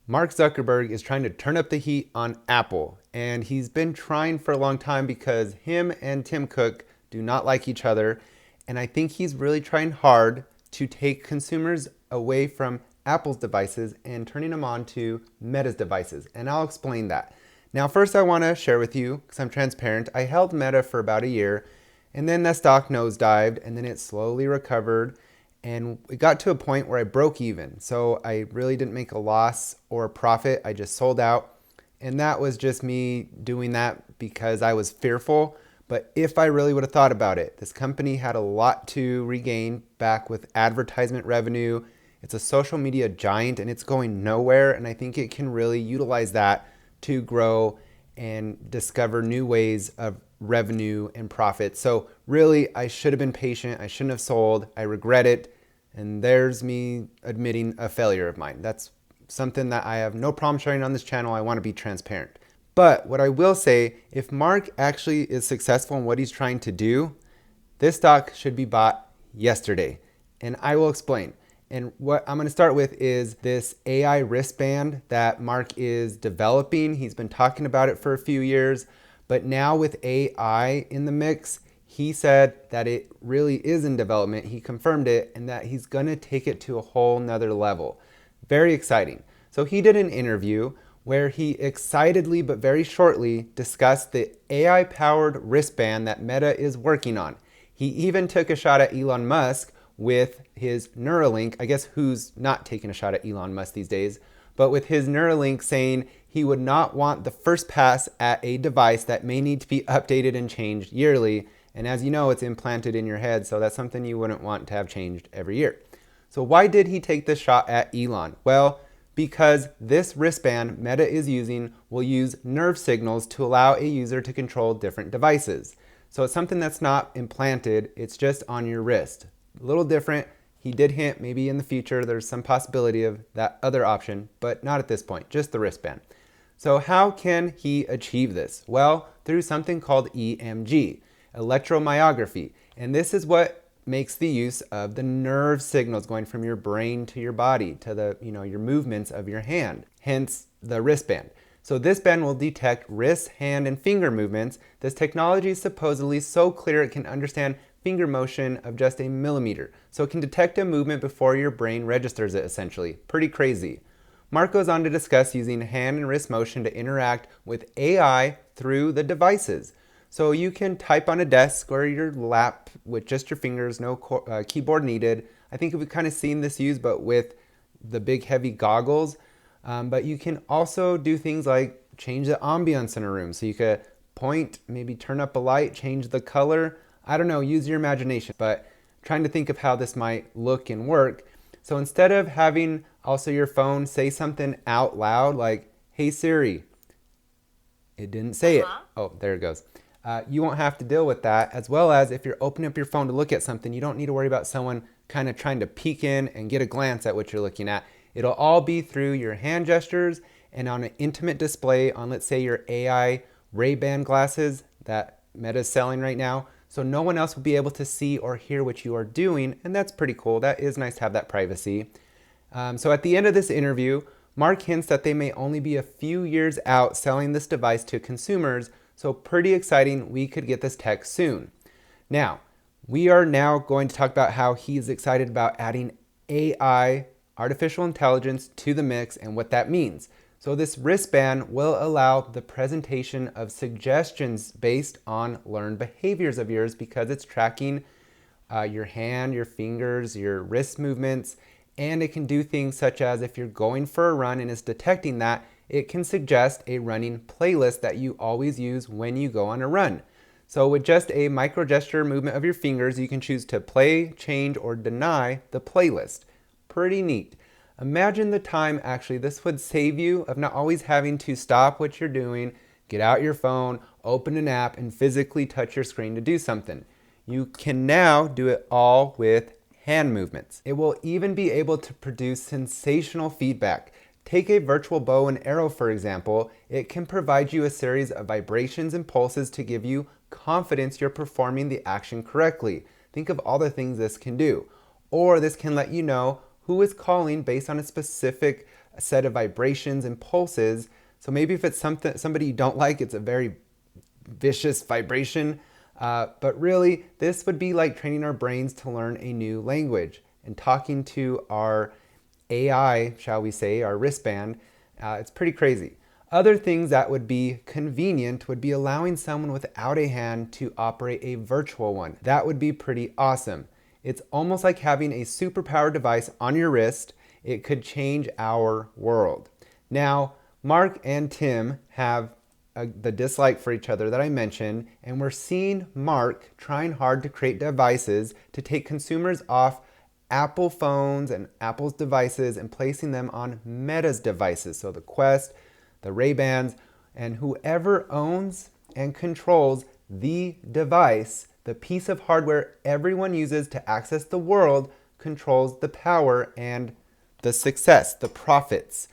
Mark Zuckerberg is trying to turn up the heat on Apple, and he's been trying for a long time because him and Tim Cook do not like each other, and I think he's really trying hard to take consumers away from Apple's devices and turning them on to Meta's devices, and I'll explain that. Now, first I want to share with you, because I'm transparent, I held Meta for about a year, and then the stock nosedived, and then it slowly recovered, and it got to a point where I broke even. So I really didn't make a loss or a profit. I just sold out. And that was just me doing that because I was fearful. But if I really would have thought about it, this company had a lot to regain back with advertisement revenue. It's a social media giant and it's going nowhere. And I think it can really utilize that to grow and discover new ways of revenue and profit. So really, I should have been patient. I shouldn't have sold. I regret it. And there's me admitting a failure of mine. That's something that I have no problem sharing on this channel. I want to be transparent. But what I will say, if Mark actually is successful in what he's trying to do, this stock should be bought yesterday. And I will explain. And what I'm going to start with is this AI wristband that Mark is developing. He's been talking about it for a few years, but now with AI in the mix, he said that it really is in development. He confirmed it and that he's going to take it to a whole nother level. Very exciting. So he did an interview where he excitedly but very shortly discussed the AI powered wristband that Meta is working on. He even took a shot at Elon Musk with his Neuralink. I guess who's not taking a shot at Elon Musk these days, but with his Neuralink, saying he would not want the first pass at a device that may need to be updated and changed yearly. And as you know, it's implanted in your head, so that's something you wouldn't want to have changed every year. So why did he take this shot at Elon? Well, because this wristband Meta is using will use nerve signals to allow a user to control different devices. So it's something that's not implanted, it's just on your wrist. A little different. He did hint maybe in the future there's some possibility of that other option, but not at this point, just the wristband. So how can he achieve this? Well, through something called EMG, electromyography. And this is what makes the use of the nerve signals going from your brain to your body to the, your movements of your hand, hence the wristband. So this band will detect wrist, hand, and finger movements. This technology is supposedly so clear it can understand finger motion of just a millimeter. So it can detect a movement before your brain registers it, essentially. Pretty crazy. Mark goes on to discuss using hand and wrist motion to interact with AI through the devices. So you can type on a desk or your lap with just your fingers, no keyboard needed. I think we've kind of seen this used, but with the big heavy goggles. But you can also do things like change the ambience in a room. So you could point, maybe turn up a light, change the color. I don't know, use your imagination, but trying to think of how this might look and work. So instead of having also your phone say something out loud like, "Hey Siri," it didn't say it. Oh, there it goes. You won't have to deal with that, as well as if you're opening up your phone to look at something, you don't need to worry about someone kind of trying to peek in and get a glance at what you're looking at. It'll all be through your hand gestures and on an intimate display on, let's say, your AI Ray-Ban glasses that Meta's selling right now. So no one else will be able to see or hear what you are doing, and that's pretty cool. That is nice to have that privacy. So at the end of this interview, Mark hints that they may only be a few years out selling this device to consumers, so pretty exciting. We could get this tech soon. Now, we are now going to talk about how he's excited about adding AI, artificial intelligence, to the mix and what that means. So this wristband will allow the presentation of suggestions based on learned behaviors of yours because it's tracking your hand, your fingers, your wrist movements, and it can do things such as if you're going for a run and it's detecting that, it can suggest a running playlist that you always use when you go on a run. So with just a micro gesture movement of your fingers, you can choose to play, change, or deny the playlist. Pretty neat. Imagine the time actually this would save you of not always having to stop what you're doing, get out your phone, open an app, and physically touch your screen to do something. You can now do it all with hand movements. It will even be able to produce sensational feedback. Take a virtual bow and arrow, for example. It can provide you a series of vibrations and pulses to give you confidence you're performing the action correctly. Think of all the things this can do. Or this can let you know who is calling based on a specific set of vibrations and pulses. So maybe if it's somebody you don't like, it's a very vicious vibration. But really, this would be like training our brains to learn a new language and talking to our AI, shall we say, our wristband. It's pretty crazy. Other things that would be convenient would be allowing someone without a hand to operate a virtual one. That would be pretty awesome. It's almost like having a superpowered device on your wrist. It could change our world. Now, Mark and Tim have the dislike for each other that I mentioned, and we're seeing Mark trying hard to create devices to take consumers off Apple phones and Apple's devices and placing them on Meta's devices. So the Quest, the Ray-Bans, and whoever owns and controls the device, the piece of hardware everyone uses to access the world, controls the power and the success, the profits.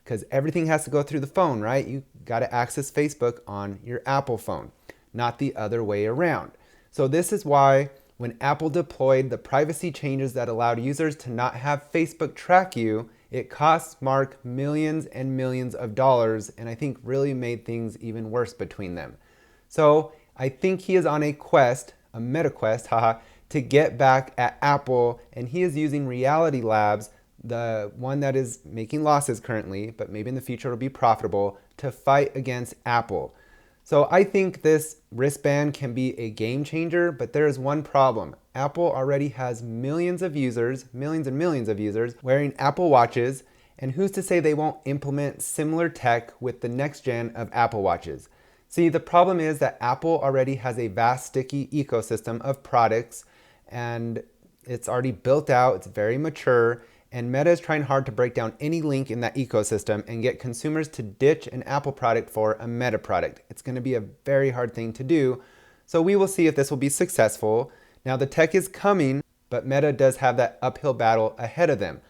Because everything has to go through the phone, right? You got to access Facebook on your Apple phone, not the other way around. So this is why when Apple deployed the privacy changes that allowed users to not have Facebook track you, it cost Mark millions and millions of dollars, and I think really made things even worse between them. So I think he is on a quest, a meta quest, to get back at Apple, and he is using Reality Labs, the one that is making losses currently, but maybe in the future it'll be profitable, to fight against Apple. So I think this wristband can be a game changer, but there is one problem. Apple already has millions of users, millions and millions of users wearing Apple Watches, and who's to say they won't implement similar tech with the next gen of Apple Watches? See, the problem is that Apple already has a vast sticky ecosystem of products, and it's already built out, it's very mature, and Meta is trying hard to break down any link in that ecosystem and get consumers to ditch an Apple product for a Meta product. It's going to be a very hard thing to do. So we will see if this will be successful. Now the tech is coming, but Meta does have that uphill battle ahead of them.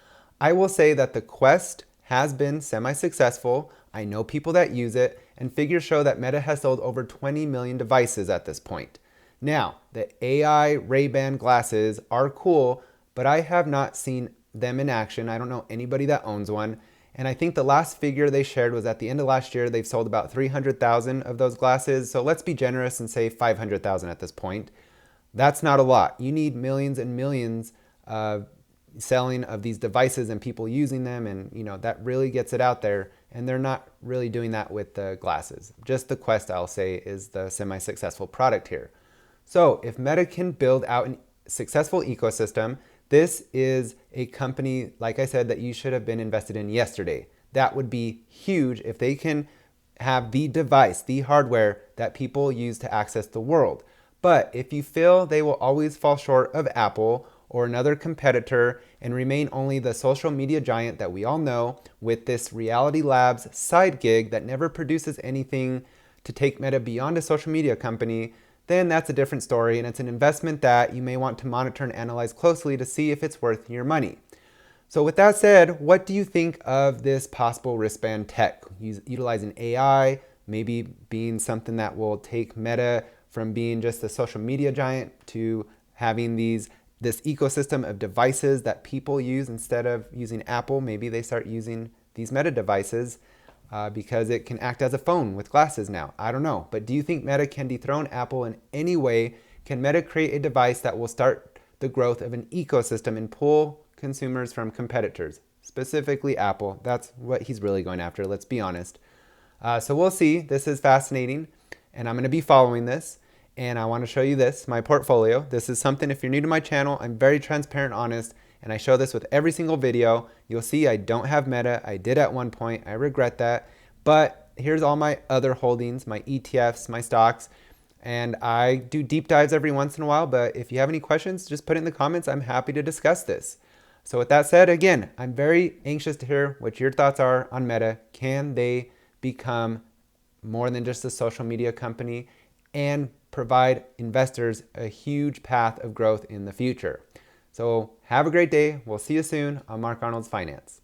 I will say that the Quest has been semi-successful. I know people that use it, and figures show that Meta has sold over 20 million devices at this point. Now, the AI Ray-Ban glasses are cool, but I have not seen them in action. I don't know anybody that owns one. And I think the last figure they shared was at the end of last year, they've sold about 300,000 of those glasses. So let's be generous and say 500,000 at this point. That's not a lot. You need millions and millions of selling of these devices and people using them. And that really gets it out there. And they're not really doing that with the glasses. Just the Quest, I'll say, is the semi-successful product here. So if Meta can build out a successful ecosystem, this is a company, like I said, that you should have been invested in yesterday. That would be huge if they can have the device, the hardware that people use to access the world. But if you feel they will always fall short of Apple or another competitor and remain only the social media giant that we all know with this Reality Labs side gig that never produces anything to take Meta beyond a social media company, then that's a different story, and it's an investment that you may want to monitor and analyze closely to see if it's worth your money. So with that said, what do you think of this possible wristband tech? Utilizing AI, maybe being something that will take Meta from being just a social media giant to having this ecosystem of devices that people use instead of using Apple. Maybe they start using these Meta devices because it can act as a phone with glasses now. I don't know. But do you think Meta can dethrone Apple in any way? Can Meta create a device that will start the growth of an ecosystem and pull consumers from competitors, specifically Apple? That's what he's really going after, let's be honest. So we'll see. This is fascinating, and I'm going to be following this. And I want to show you this, my portfolio. This is something, if you're new to my channel, I'm very transparent, honest, and I show this with every single video. You'll see I don't have Meta. I did at one point. I regret that. But here's all my other holdings, my ETFs, my stocks. And I do deep dives every once in a while. But if you have any questions, just put it in the comments. I'm happy to discuss this. So with that said, again, I'm very anxious to hear what your thoughts are on Meta. Can they become more than just a social media company and provide investors a huge path of growth in the future? So have a great day. We'll see you soon on Mark Arnold's Finance.